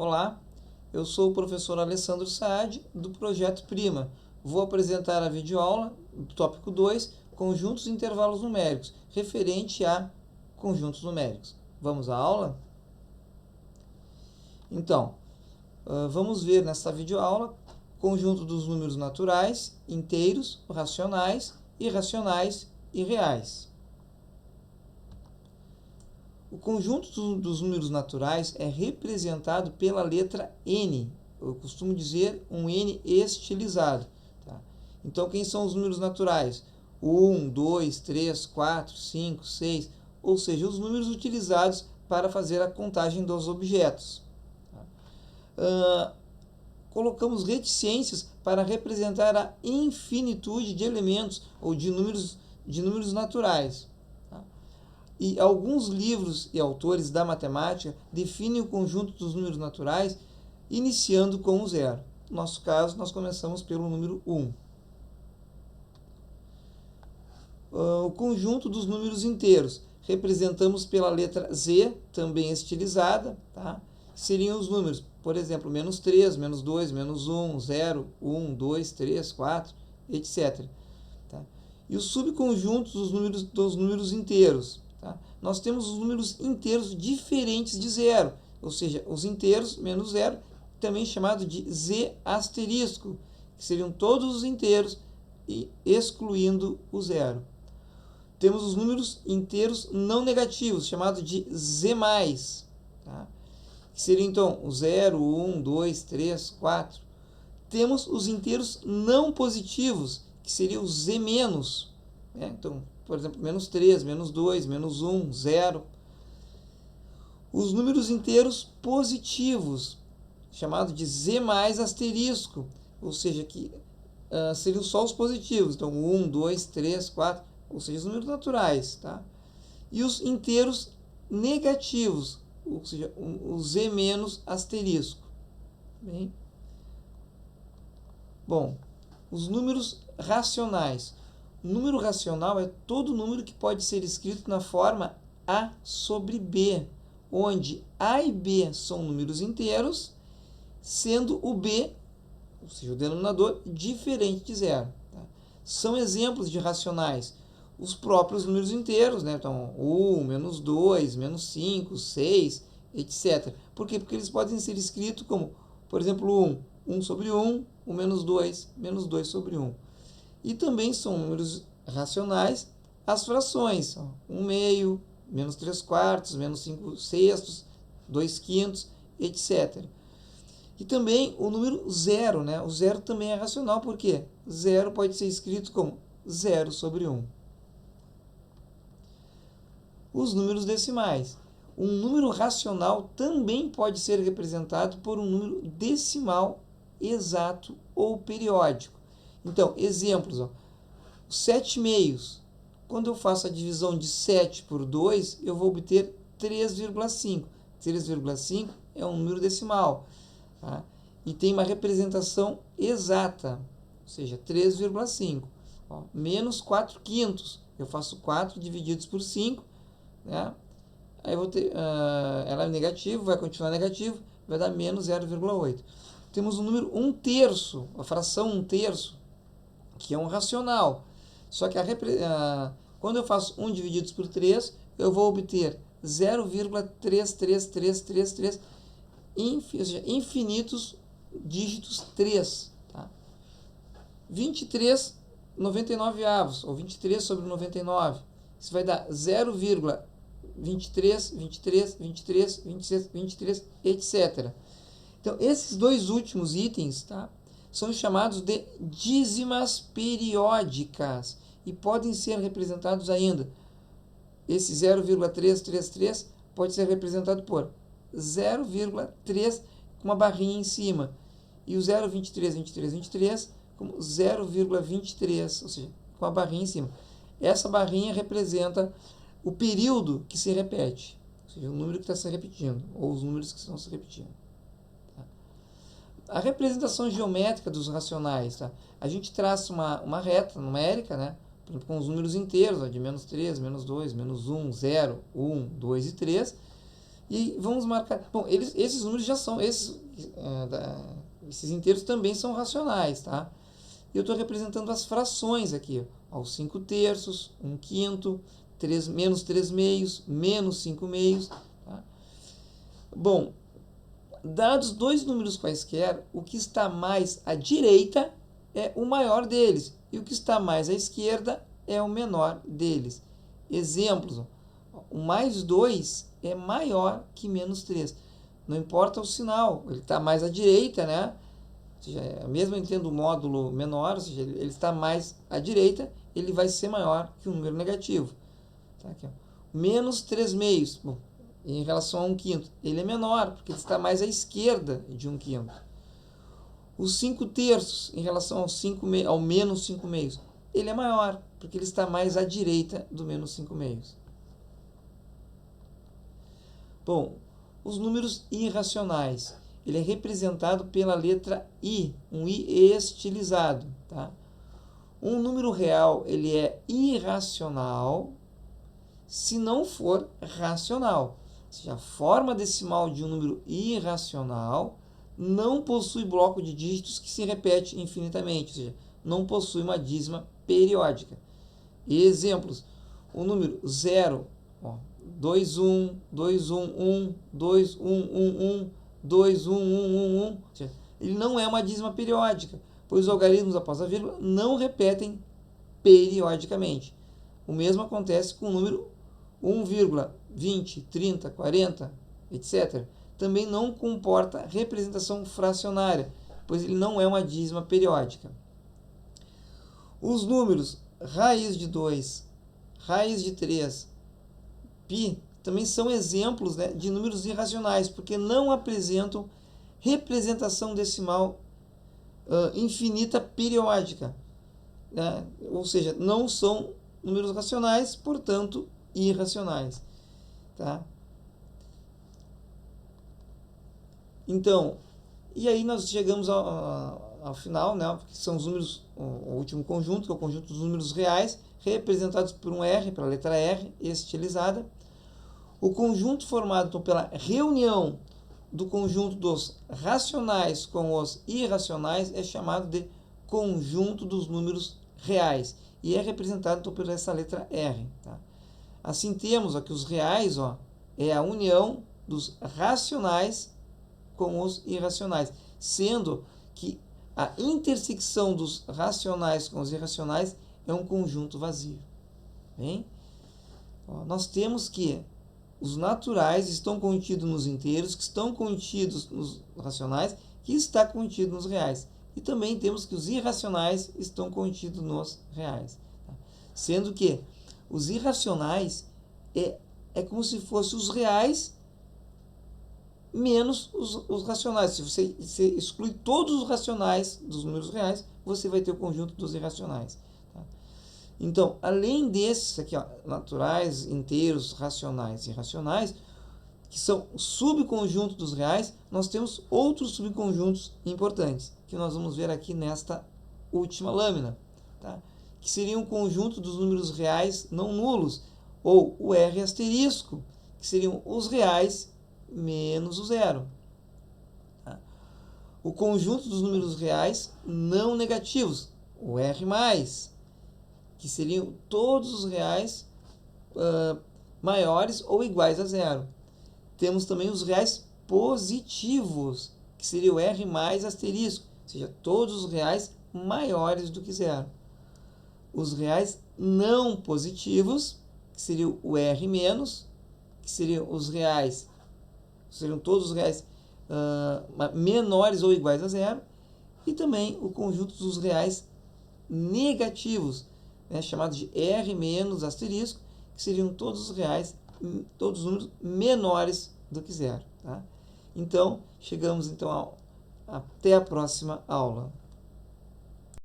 Olá, eu sou o professor Alessandro Saad, do Projeto Prima. Vou apresentar a videoaula do tópico 2, conjuntos e intervalos numéricos, referente a conjuntos numéricos. Vamos à aula? Então, vamos ver nesta videoaula conjunto dos números naturais, inteiros, racionais, irracionais e reais. O conjunto dos números naturais é representado pela letra N. Eu costumo dizer um N estilizado. Tá? Então, quem são os números naturais? 1, 2, 3, 4, 5, 6, ou seja, os números utilizados para fazer a contagem dos objetos. Tá? Colocamos reticências para representar a infinitude de elementos ou de números naturais. E alguns livros e autores da matemática definem o conjunto dos números naturais iniciando com o zero. No nosso caso, nós começamos pelo número 1. O conjunto dos números inteiros representamos pela letra Z, também estilizada, tá? Seriam os números, por exemplo, menos 3, menos 2, menos 1, 0, 1, 2, 3, 4, etc. Tá? E os subconjuntos dos números inteiros. Tá? Nós temos os números inteiros diferentes de zero, ou seja, os inteiros menos zero, também chamado de Z asterisco, que seriam todos os inteiros e excluindo o zero. Temos os números inteiros não negativos, chamado de Z+, tá? Que seria então o 0, 1, 2, 3, 4. Temos os inteiros não positivos, que seria o Z-, né? Então, por exemplo, menos 3, menos 2, menos 1, 0. Os números inteiros positivos, chamado de Z+ asterisco, ou seja, que seriam só os positivos. Então, 1, 2, 3, 4, ou seja, os números naturais. Tá? E os inteiros negativos, ou seja, o Z- asterisco. Bem? Bom, os números racionais. O número racional é todo número que pode ser escrito na forma A sobre B, onde A e B são números inteiros, sendo o B, ou seja, o denominador, diferente de zero. Tá? São exemplos de racionais os próprios números inteiros, né? Então, 1, menos 2, menos 5, 6, etc. Por quê? Porque eles podem ser escritos como, por exemplo, 1 sobre 1, o menos 2 sobre 1. E também são números racionais as frações. 1 meio, menos 3 quartos, menos 5 sextos, 2 quintos, etc. E também o número zero, né? O zero também é racional, por quê? Zero pode ser escrito como 0 sobre 1. Os números decimais. Um número racional também pode ser representado por um número decimal exato ou periódico. Então, exemplos. 7 meios. Quando eu faço a divisão de 7 por 2, eu vou obter 3,5. 3,5 é um número decimal. Tá? E tem uma representação exata, ou seja, 3,5. Menos 4 quintos. Eu faço 4 divididos por 5. Né? Aí eu vou ter, ela é negativo, vai continuar negativo, vai dar menos 0,8. Temos o número 1/3, a fração 1/3, que é um racional. Só que quando eu faço 1 divididos por 3, eu vou obter 0,33333, ou seja, infinitos dígitos 3. Tá? 23 99avos, ou 23 sobre 99. Isso vai dar 0,23, 23, 23, 26, 23, etc. Então, esses dois últimos itens, tá, são chamados de dízimas periódicas e podem ser representados ainda. Esse 0,333 pode ser representado por 0,3 com uma barrinha em cima e o 0,23, 23, 23 como 0,23, ou seja, com a barrinha em cima. Essa barrinha representa o período que se repete, ou seja, o número que está se repetindo, ou os números que estão se repetindo. Tá? A representação geométrica dos racionais. Tá? A gente traça uma reta numérica, né? Com os números inteiros, ó, de menos 3, menos 2, menos 1, 0, 1, 2 e 3, E vamos marcar... Bom, esses números já são... Esses inteiros também são racionais, tá? Eu estou representando as frações aqui, ó, os 5/3, 1/5, menos 3/2, menos 5/2. Tá? Bom, dados dois números quaisquer, o que está mais à direita é o maior deles, e o que está mais à esquerda é o menor deles. Exemplos, ó, o mais 2 é maior que menos 3. Não importa o sinal, ele está mais à direita, né? Ou seja, mesmo eu tendo o módulo menor, ou seja, ele está mais à direita, ele vai ser maior que um número negativo. Tá? Aqui, ó. Menos 3/2, bom, em relação a 1/5, ele é menor, porque ele está mais à esquerda de 1/5. Os 5/3, em relação ao menos 5/2, ele é maior, porque ele está mais à direita do menos 5/2. Bom, os números irracionais. Ele é representado pela letra I, um I estilizado. Tá? Um número real ele é irracional se não for racional. Ou seja, a forma decimal de um número irracional não possui bloco de dígitos que se repete infinitamente, ou seja, não possui uma dízima periódica. Exemplos: o número 0, 2, 1, 2, 1, 1, 2, 1, 1, 1, 2, 1, 1, 1, 1. Ele não é uma dízima periódica, pois os algarismos após a vírgula não repetem periodicamente. O mesmo acontece com o número 1, 20, 30, 40, etc. Também não comporta representação fracionária, pois ele não é uma dízima periódica. Os números raiz de 2, raiz de 3, π, também são exemplos, né, de números irracionais, porque não apresentam representação decimal infinita periódica. Né? Ou seja, não são números racionais, portanto, irracionais. Tá? Então, e aí nós chegamos ao final, né, que são os números, o último conjunto, que é o conjunto dos números reais, representados por um R, pela letra R, estilizada. O conjunto formado então, pela reunião do conjunto dos racionais com os irracionais é chamado de conjunto dos números reais e é representado então, por essa letra R. Tá? Assim temos aqui os reais, é a união dos racionais com os irracionais, sendo que a intersecção dos racionais com os irracionais é um conjunto vazio. Bem? Nós temos que os naturais estão contidos nos inteiros, que estão contidos nos racionais, que está contido nos reais. E também temos que os irracionais estão contidos nos reais. Tá? Sendo que os irracionais é como se fossem os reais menos os racionais. Se você exclui todos os racionais dos números reais, você vai ter o conjunto dos irracionais. Tá? Então, além desses aqui, naturais, inteiros, racionais e irracionais, que são subconjuntos dos reais, nós temos outros subconjuntos importantes, que nós vamos ver aqui nesta última lâmina, tá? Que seriam o conjunto dos números reais não nulos, ou o R asterisco, que seriam os reais menos o zero. Tá? O conjunto dos números reais não negativos, o R+, que seriam todos os reais maiores ou iguais a zero. Temos também os reais positivos, que seria o R mais asterisco, ou seja, todos os reais maiores do que zero. Os reais não positivos, que seria o R menos, que seriam os reais, seriam todos os reais menores ou iguais a zero, e também o conjunto dos reais negativos, né, chamado de R menos asterisco, que seriam todos os reais, todos os números menores do que zero. Tá? Então, chegamos então até a próxima aula.